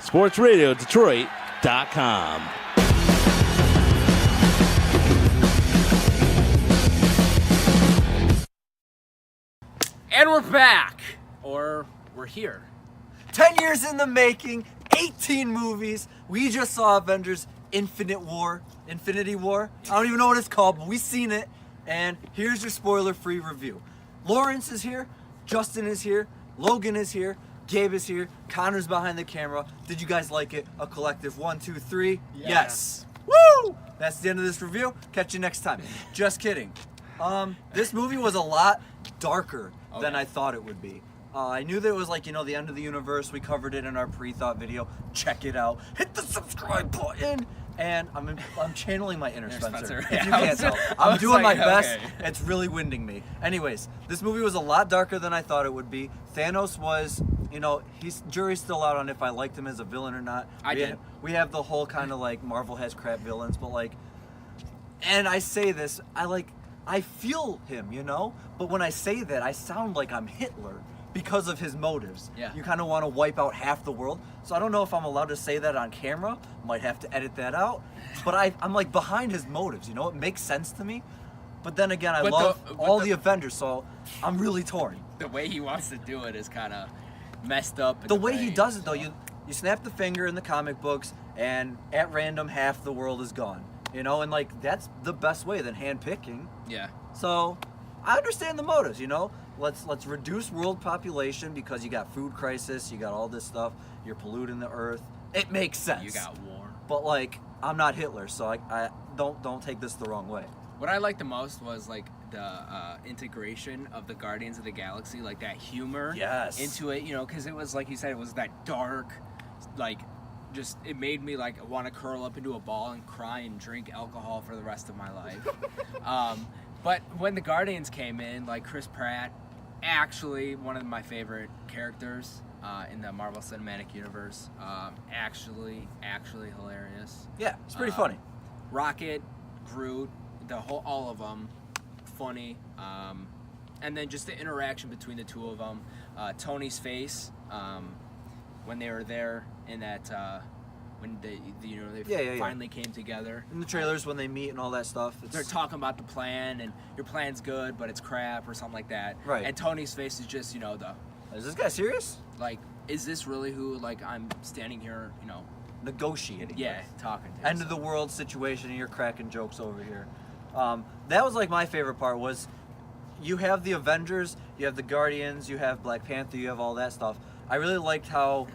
sportsradiodetroit.com. And we're back, or we're here. 10 years in the making, 18 movies. We just saw Avengers Infinity War. I don't even know what it's called, but we've seen it. And here's your spoiler-free review. Lawrence is here, Justin is here, Logan is here, Gabe is here, Connor's behind the camera. Did you guys like it? A collective 1, 2, 3? Yes. Woo! That's the end of this review. Catch you next time. Just kidding. This movie was a lot darker than I thought it would be. I knew that it was like, the end of the universe. We covered it in our pre-thought video. Check it out. Hit the subscribe button. And I'm channeling my inner Spencer. If you can't tell. I'm doing my best. It's really winding me. Anyways, this movie was a lot darker than I thought it would be. Thanos was, jury's still out on if I liked him as a villain or not. We have the whole kind of like Marvel has crap villains, but like, and I say this, I feel him, But when I say that, I sound like I'm Hitler because of his motives. Yeah. You kind of want to wipe out half the world. So I don't know if I'm allowed to say that on camera. Might have to edit that out. But I'm like behind his motives, It makes sense to me. But then again, I love all the Avengers, so I'm really torn. The way he wants to do it is kind of messed up. The way he does it, though, you snap the finger in the comic books, and at random, half the world is gone. And like that's the best way than hand-picking. Yeah. So I understand the motives, Let's reduce world population because you got food crisis, you got all this stuff, you're polluting the earth. It makes sense. You got war. But like, I'm not Hitler, so I don't take this the wrong way. What I liked the most was like the integration of the Guardians of the Galaxy, like that humor into it, because it was like you said, it was that dark, like just it made me like want to curl up into a ball and cry and drink alcohol for the rest of my life. But when the Guardians came in, like Chris Pratt, actually one of my favorite characters in the Marvel Cinematic Universe, actually hilarious. Yeah, it's pretty funny. Rocket, Groot, all of them, funny. And then just the interaction between the two of them. Tony's face, when they were there in that, when they finally came together. In the trailers when they meet and all that stuff. They're talking about the plan and your plan's good, but it's crap or something like that. Right. And Tony's face is just, Is this guy serious? like, is this really who, like, I'm standing here, Negotiating. yeah, with. talking to. End of the world situation and you're cracking jokes over here. That was like my favorite part was you have the Avengers, you have the Guardians, you have Black Panther, you have all that stuff. I really liked how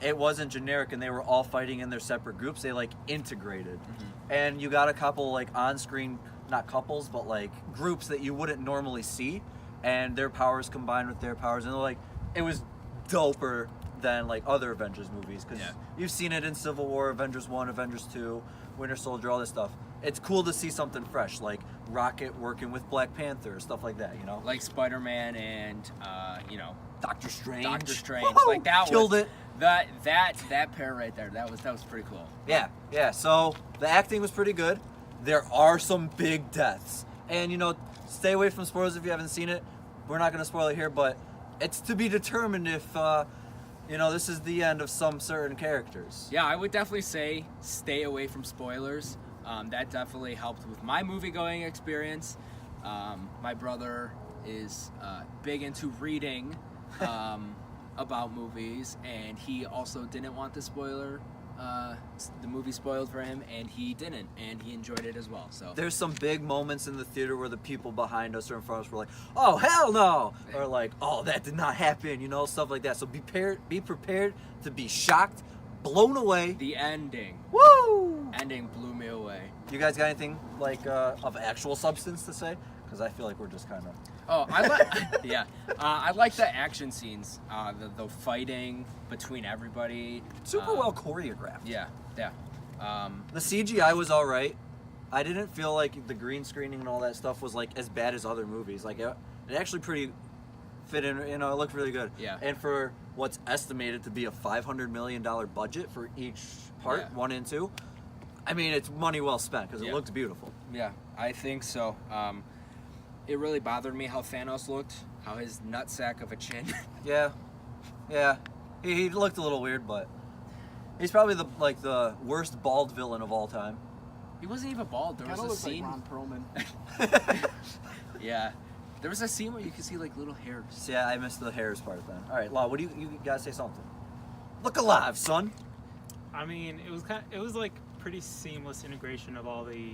it wasn't generic and they were all fighting in their separate groups. They like integrated. Mm-hmm. And you got a couple like on-screen, not couples, but like groups that you wouldn't normally see, and their powers combined with their powers, and like it was doper than like other Avengers movies, because you've seen it in Civil War, Avengers 1, Avengers 2, Winter Soldier, all this stuff. It's cool to see something fresh, like Rocket working with Black Panther, stuff like that, Like Spider-Man and, Doctor Strange. Woo-hoo! Like that killed it. That pair right there, that was pretty cool. Yeah. So the acting was pretty good. There are some big deaths, and stay away from spoilers if you haven't seen it. We're not going to spoil it here, but it's to be determined if this is the end of some certain characters. Yeah, I would definitely say stay away from spoilers. That definitely helped with my movie-going experience. My brother is big into reading about movies, and he also didn't want the movie spoiled for him, and he didn't, and he enjoyed it as well. So there's some big moments in the theater where the people behind us or in front of us were like, "Oh hell no," or like, "Oh that did not happen," stuff like that. So be prepared to be shocked, blown away. The ending. Woo! Ending blew me away. You guys got anything like of actual substance to say? Because I feel like we're just kind of. Oh, I like I like the action scenes, the fighting between everybody. Super well choreographed. Yeah. The CGI was all right. I didn't feel like the green screening and all that stuff was like as bad as other movies. Like it actually pretty fit in. It looked really good. Yeah. And for what's estimated to be a $500 million budget for each part, 1 and 2, I mean it's money well spent because it looked beautiful. Yeah, I think so. It really bothered me how Thanos looked, how his nutsack of a chin. Yeah. He looked a little weird, but He's probably the worst bald villain of all time. He wasn't even bald. There was a scene. Like Ron Perlman. Yeah. There was a scene where you could see like little hairs. Yeah, I missed the hairs part then. All right, Law, what do you gotta say something? Look alive, son. I mean, it was like pretty seamless integration of all the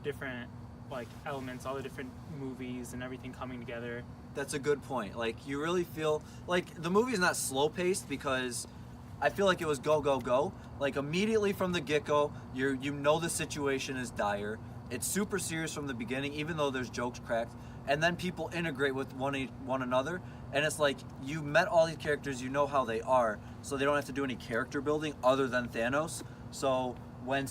different like elements, all the different movies and everything coming together. That's a good point. Like, you really feel like the movie is not slow paced because I feel like it was go go go. Like, immediately from the get go, you know the situation is dire. It's super serious from the beginning, even though there's jokes cracked. And then people integrate with one another, and it's like you met all these characters, you know how they are, so they don't have to do any character building other than Thanos. So when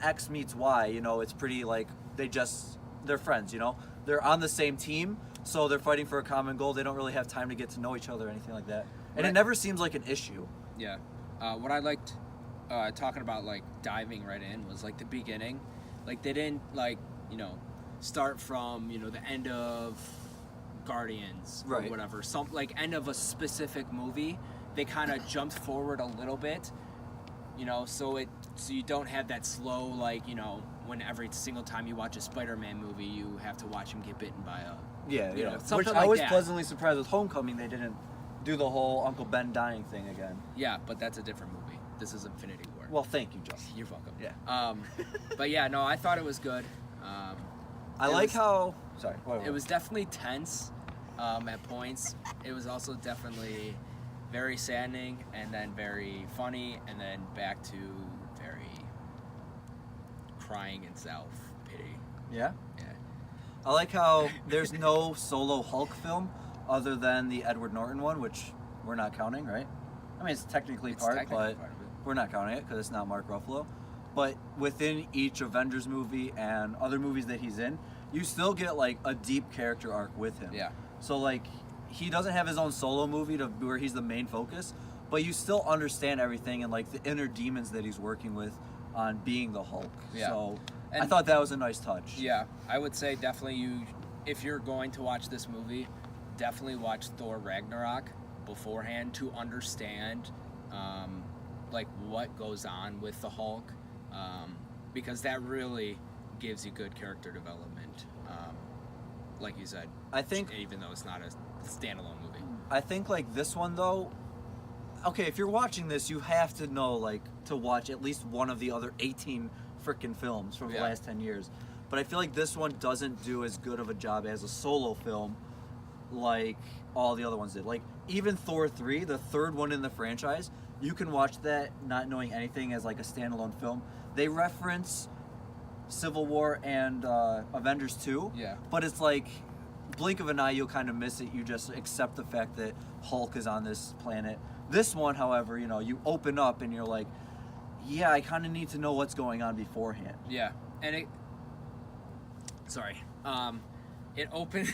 X meets Y, you know, it's pretty like they're friends, you know, they're on the same team, so they're fighting for a common goal. They don't really have time to get to know each other or anything like that, and it never seems like an issue. Yeah, what I liked talking about, like diving right in, was like the beginning. Like, they didn't like, you know, start from, you know, the end of Guardians or whatever, some like end of a specific movie. They kind of jumped forward a little bit, you know, so you don't have that slow, like, you know, when every single time you watch a Spider-Man movie, you have to watch him get bitten by a you know, Which like I was that. pleasantly surprised with Homecoming. They didn't do the whole Uncle Ben dying thing again. Yeah, but that's a different movie. This is Infinity War. Well, thank you, Joe. You're welcome. Yeah. But yeah, no, I thought it was good. I like how. Sorry. It was definitely tense at points. It was also definitely very saddening, and then very funny, and then back to very crying and self-pity. Yeah. Yeah. I like how there's no solo Hulk film other than the Edward Norton one, which we're not counting, right? I mean, it's technically part of it. We're not counting it because it's not Mark Ruffalo. But within each Avengers movie and other movies that he's in, you still get like a deep character arc with him. Yeah. So like, he doesn't have his own solo movie where he's the main focus, but you still understand everything and like the inner demons that he's working with on being the Hulk. Yeah. So And I thought that was a nice touch. Yeah, I would say definitely if you're going to watch this movie, definitely watch Thor Ragnarok beforehand to understand like what goes on with the Hulk, because that really gives you good character development. Like you said, I think, even though it's not a standalone movie. I think like this one though, okay, if you're watching this, you have to know like to watch at least one of the other 18 freaking films from the last 10 years. But I feel like this one doesn't do as good of a job as a solo film like all the other ones did. Like, even Thor 3, the third one in the franchise, you can watch that not knowing anything as like a standalone film. They reference Civil War and Avengers 2, but it's like blink of an eye, you'll kind of miss it. You just accept the fact that Hulk is on this planet. This one, however, you know, you open up and you're like, yeah, I kind of need to know what's going on beforehand. Yeah, and it open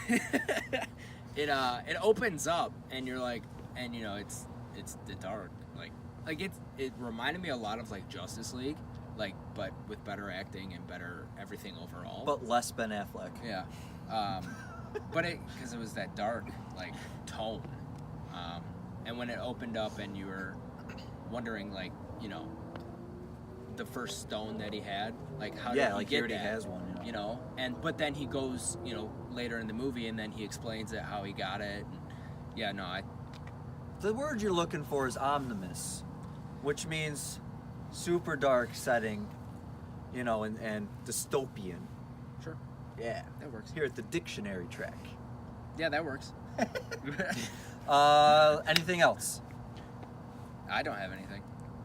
it opens up, and you're like, and you know, it's the dark, like it reminded me a lot of like Justice League, like, but with better acting and better everything overall, but less Ben Affleck. Yeah. But because it was that dark like tone, and when it opened up and you were wondering, like, you know, the first stone that he had, like, how did he get he already that? has one, you know, but then he goes, you know, later in the movie, and then he explains it, how he got it. And the word you're looking for is omnimus, which means super dark setting, you know, and dystopian. Sure. Yeah, that works. Here at the dictionary track. Yeah, that works. Anything else? I don't have anything.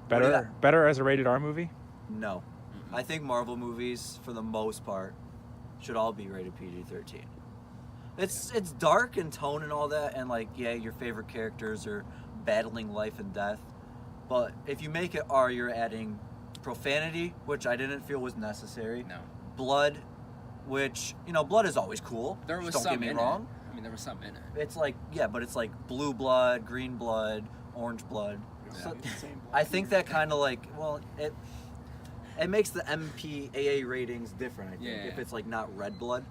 Better as a rated R movie? No. Mm-hmm. I think Marvel movies, for the most part, should all be rated PG-13. It's dark in tone and all that, and like, yeah, your favorite characters are battling life and death. But if you make it R, you're adding profanity, which I didn't feel was necessary. No. Blood, which, you know, blood is always cool. There was don't some get me in wrong. it. I mean, there was some in it. It's like, yeah, but it's like blue blood, green blood, orange blood. Yeah. So I think that kind of like, well, it makes the MPAA ratings different, I think, if it's like not red blood.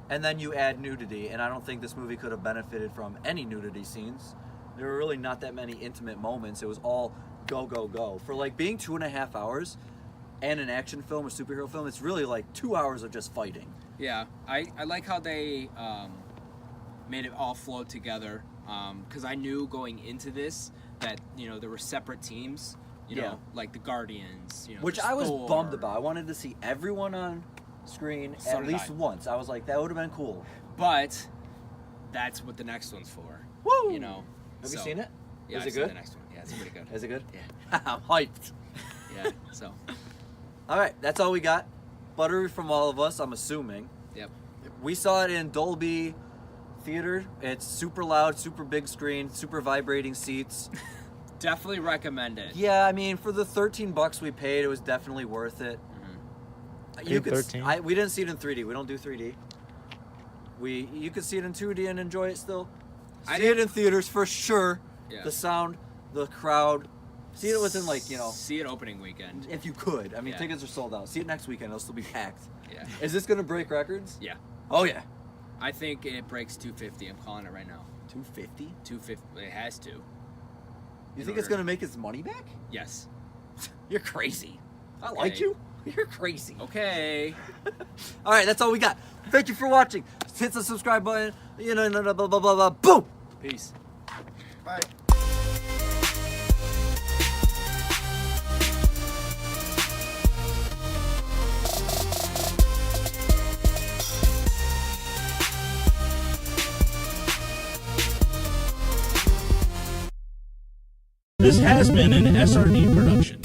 And then you add nudity, and I don't think this movie could have benefited from any nudity scenes. There were really not that many intimate moments. It was all go, go, go. For like being 2.5 hours and an action film or superhero film, it's really like 2 hours of just fighting. Yeah, I like how they made it all flow together. Because I knew going into this that, you know, there were separate teams, you know, like the Guardians, you know, which there's I was Thor. bummed about. I wanted to see everyone on screen So at did least I. once. I was like, that would have been cool. But that's what the next one's for. Woo! You know. Have you So, seen it? Yeah, Is I've it seen good? the next one. Yeah, it's pretty good. Is it good? Yeah. I'm hyped. Yeah. So. All right, that's all we got. Buttery from all of us, I'm assuming. Yep. We saw it in Dolby Theater. It's super loud, super big screen, super vibrating seats. Definitely recommend it. Yeah, I mean, for the $13 we paid, it was definitely worth it. You Paid could, 13? we didn't see it in 3D. We don't do 3D. You could see it in 2D and enjoy it still. I See it in theaters for sure. Yeah. The sound, the crowd. See it within like, you know, See it opening weekend. if you could. I mean, Yeah. tickets are sold out. See it next weekend. It'll still be packed. Yeah. Is this going to break records? Yeah. Oh, yeah. I think it breaks 250. I'm calling it right now. 250? 250. It has to. You think it's going to make its money back? Yes. You're crazy. I like Okay. you. You're crazy. Okay. All right, that's all we got. Thank you for watching. Hit the subscribe button. You know, blah, blah, blah, blah, blah. Boom. Peace. Bye. This has been an SRD production.